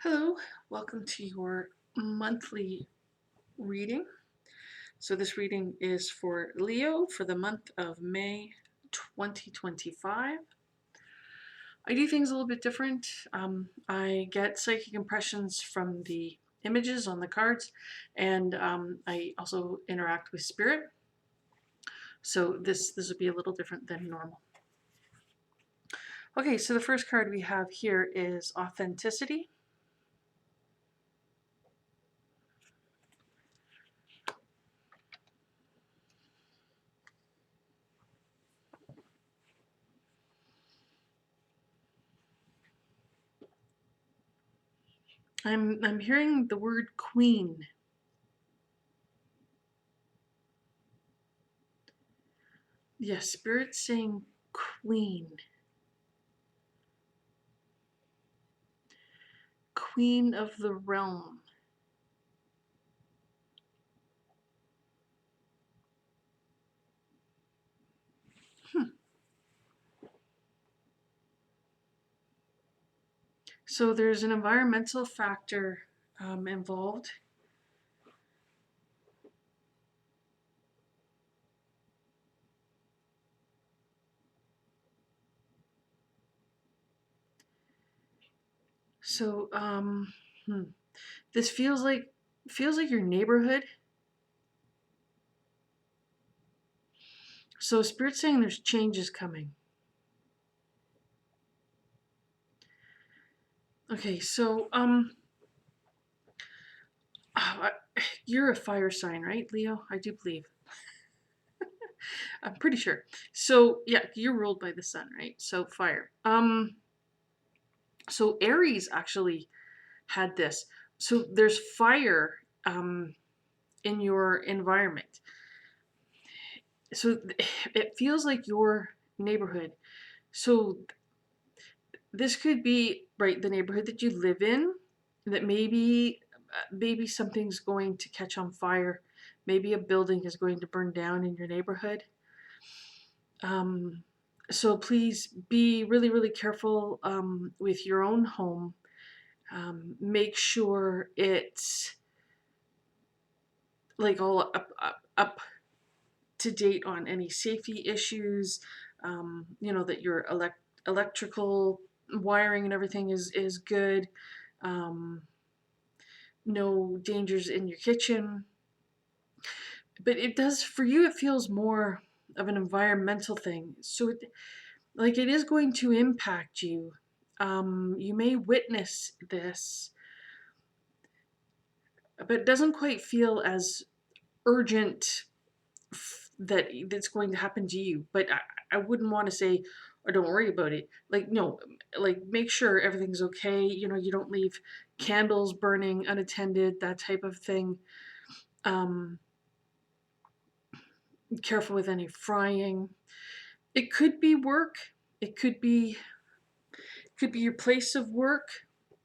Hello, welcome to your monthly reading. So, this reading is for Leo for the month of May 2025. I do things a little bit different. I get psychic impressions from the images on the cards, and I also interact with spirit. So, this would be a little different than normal. Okay, so the first card we have here is authenticity. I'm hearing the word queen. Yes, spirit saying queen. Queen of the realm. Hmm. So there's an environmental factor involved. So this feels like your neighborhood. So spirit's saying there's changes coming. Okay, so you're a fire sign, right, Leo? I do believe. I'm pretty sure. So yeah, you're ruled by the sun, right? So fire. So Aries actually had this. So there's fire in your environment. So it feels like your neighborhood. So this could be right the neighborhood that you live in. That maybe something's going to catch on fire. Maybe a building is going to burn down in your neighborhood. So please be really careful with your own home. Make sure it's like all up to date on any safety issues. That your electrical wiring and everything is good. No dangers in your kitchen. But it does for you. It feels more of an environmental thing. So it is going to impact you. You may witness this, but it doesn't quite feel as urgent that it's going to happen to you. But I wouldn't want to say, or don't worry about it. Like, no, like make sure everything's okay. You don't leave candles burning unattended, that type of thing. Um, Careful with any frying. It could be work. It could be your place of work.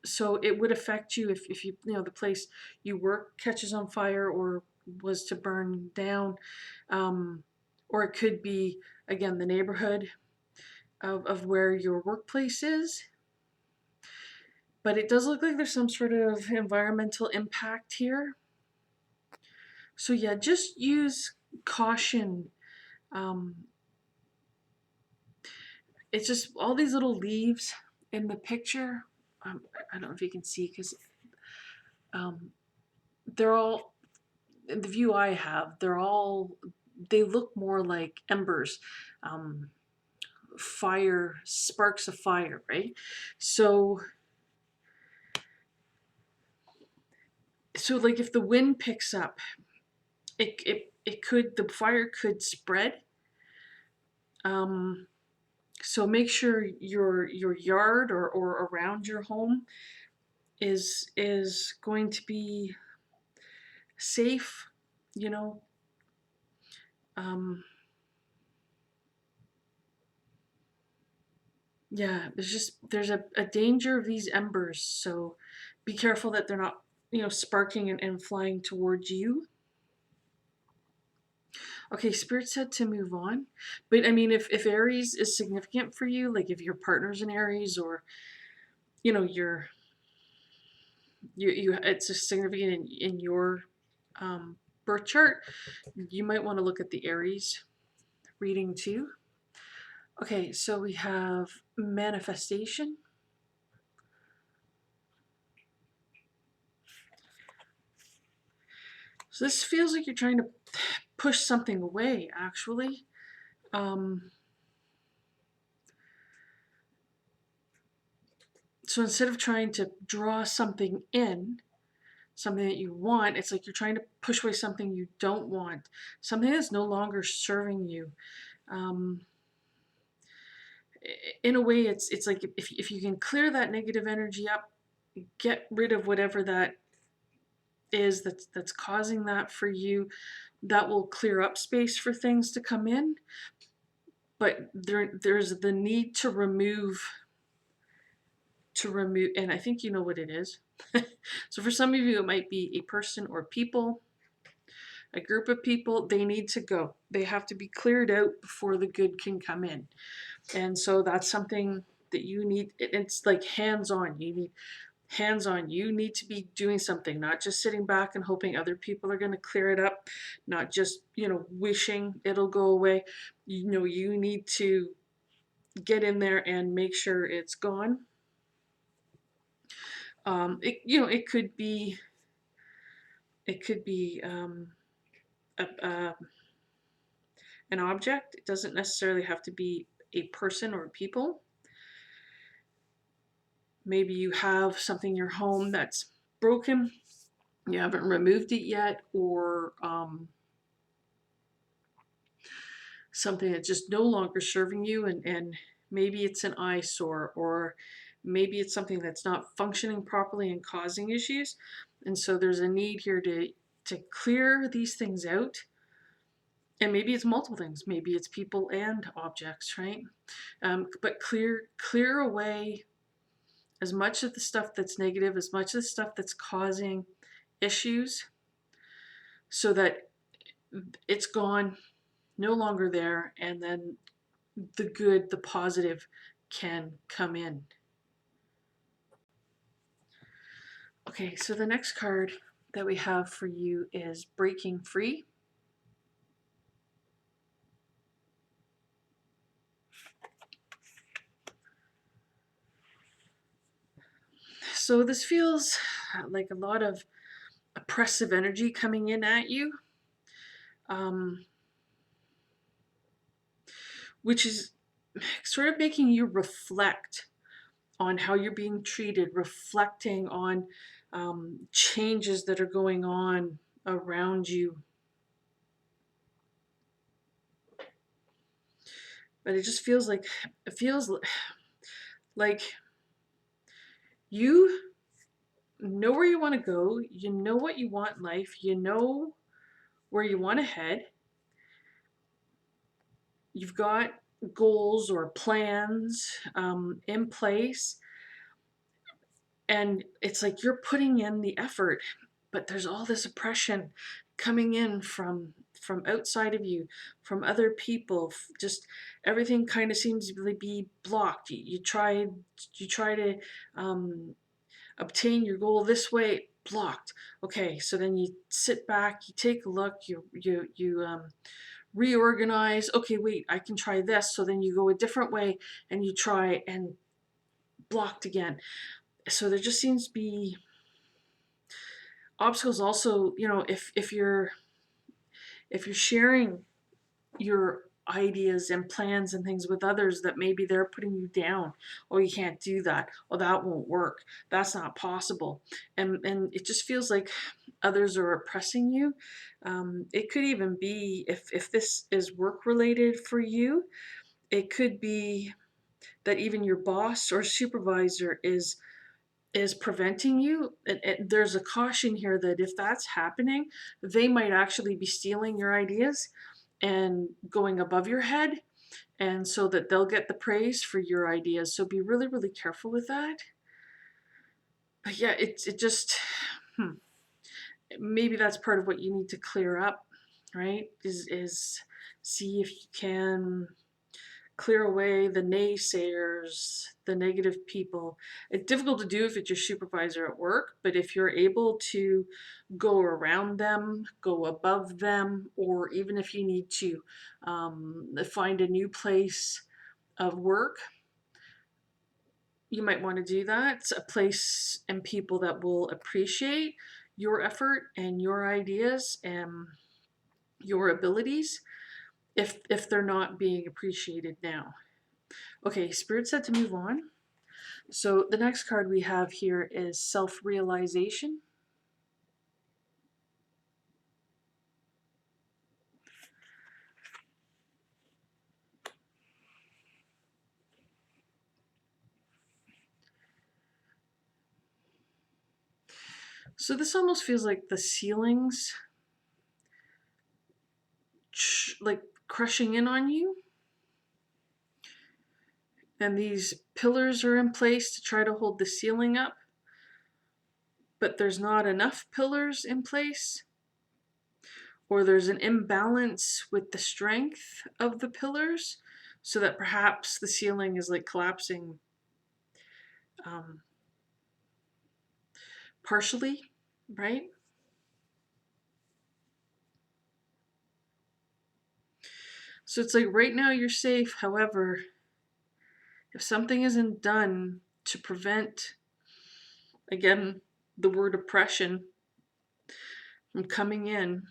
So it would affect you if the place you work catches on fire or was to burn down. Or it could be, again, the neighborhood of where your workplace is. But it does look like there's some sort of environmental impact here. So yeah, just use caution. Um, it's just all these little leaves in the picture. I don't know if you can see because um, they're all in the view I have. They look more like embers, um, fire, sparks of fire, right? So like if the wind picks up, the fire could spread. Um, so make sure your yard or around your home is going to be safe, you know. Um, yeah, there's a danger of these embers, so be careful that they're not, sparking and flying towards you. Okay, Spirit said to move on. But I mean, if Aries is significant for you, like if your partner's in Aries or, you're it's a significant in your birth chart. You might want to look at the Aries reading too. Okay, so we have manifestation. So this feels like you're trying to push something away, actually. So instead of trying to draw something in, something that you want, it's like you're trying to push away something you don't want, something that's no longer serving you. Um, in a way, it's like if you can clear that negative energy up, get rid of whatever that is that's causing that for you, that will clear up space for things to come in. But there's the need to remove, and I think you know what it is. So for some of you, it might be a person or people, a group of people. They need to go. They have to be cleared out before the good can come in. And so that's something that you need. It's like hands-on. You need hands-on. You need to be doing something, not just sitting back and hoping other people are going to clear it up, not just, wishing it'll go away. You need to get in there and make sure it's gone. It could be a, an object. It doesn't necessarily have to be a person or people. Maybe you have something in your home that's broken, you haven't removed it yet, or something that's just no longer serving you, and maybe it's an eyesore, or maybe it's something that's not functioning properly and causing issues. And so there's a need here to clear these things out. And maybe it's multiple things. Maybe it's people and objects, right? But clear away as much of the stuff that's negative, as much of the stuff that's causing issues, so that it's gone, no longer there, and then the good, the positive can come in. Okay, so the next card that we have for you is Breaking Free. So this feels like a lot of oppressive energy coming in at you, which is sort of making you reflect on how you're being treated, reflecting on changes that are going on around you. But it just feels like you know where you want to go, you know what you want in life, you know where you want to head. You've got goals or plans in place, and it's like you're putting in the effort, but there's all this oppression coming in from outside of you, from other people. Just everything kind of seems to really be blocked. You try to obtain your goal this way, blocked. Okay, so then you sit back, you take a look, you reorganize. Okay, wait, I can try this. So then you go a different way and you try, and blocked again. So there just seems to be obstacles. Also, if you're sharing your ideas and plans and things with others, that maybe they're putting you down. Oh, you can't do that. Oh, that won't work. That's not possible. And it just feels like others are oppressing you. It could even be, if this is work related for you, it could be that even your boss or supervisor is preventing you. And there's a caution here that if that's happening, they might actually be stealing your ideas and going above your head, and so that they'll get the praise for your ideas. So be really, really careful with that. But yeah, it just maybe that's part of what you need to clear up, right? Is see if you can clear away the naysayers, the negative people. It's difficult to do if it's your supervisor at work, but if you're able to go around them, go above them, or even if you need to find a new place of work, you might want to do that. It's a place and people that will appreciate your effort and your ideas and your abilities if they're not being appreciated now. Okay, Spirit said to move on. So the next card we have here is self-realization. So this almost feels like the ceilings like crushing in on you. And these pillars are in place to try to hold the ceiling up, but there's not enough pillars in place, or there's an imbalance with the strength of the pillars, so that perhaps the ceiling is like collapsing um, partially, right? So it's like right now you're safe. However, if something isn't done to prevent, again, the word oppression from coming in,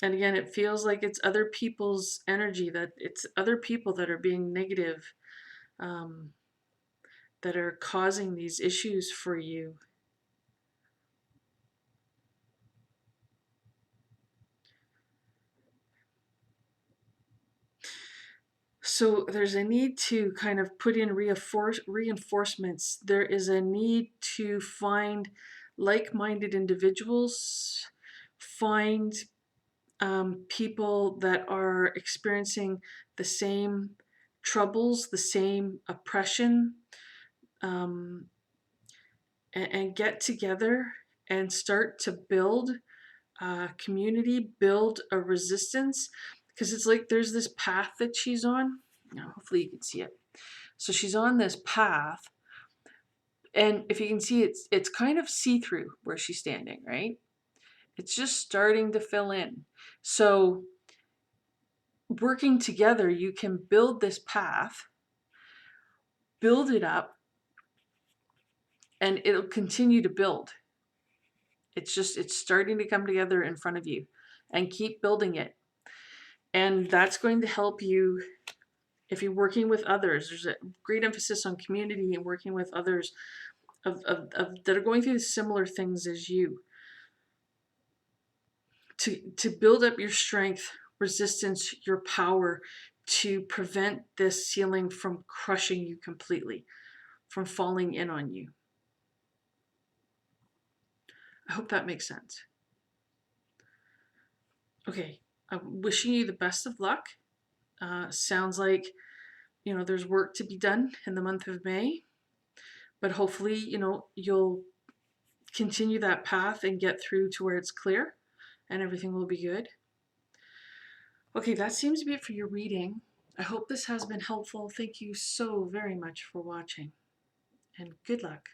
and again, it feels like it's other people's energy, that it's other people that are being negative, um, that are causing these issues for you. So there's a need to kind of put in reinforcements. There is a need to find like-minded individuals, find people that are experiencing the same troubles, the same oppression, um, and get together and start to build a community, build a resistance. Because it's like there's this path that she's on. Now, hopefully you can see it. So she's on this path, and if you can see, it's kind of see-through where she's standing, right? It's just starting to fill in. So working together, you can build this path, build it up, and it'll continue to build. It's starting to come together in front of you, and keep building it. And that's going to help you if you're working with others. There's a great emphasis on community and working with others that are going through similar things as you, to build up your strength, resistance, your power, to prevent this ceiling from crushing you completely, from falling in on you. I hope that makes sense. Okay, I'm wishing you the best of luck. Sounds like, there's work to be done in the month of May, but hopefully, you'll continue that path and get through to where it's clear and everything will be good. Okay, that seems to be it for your reading. I hope this has been helpful. Thank you so very much for watching, and good luck.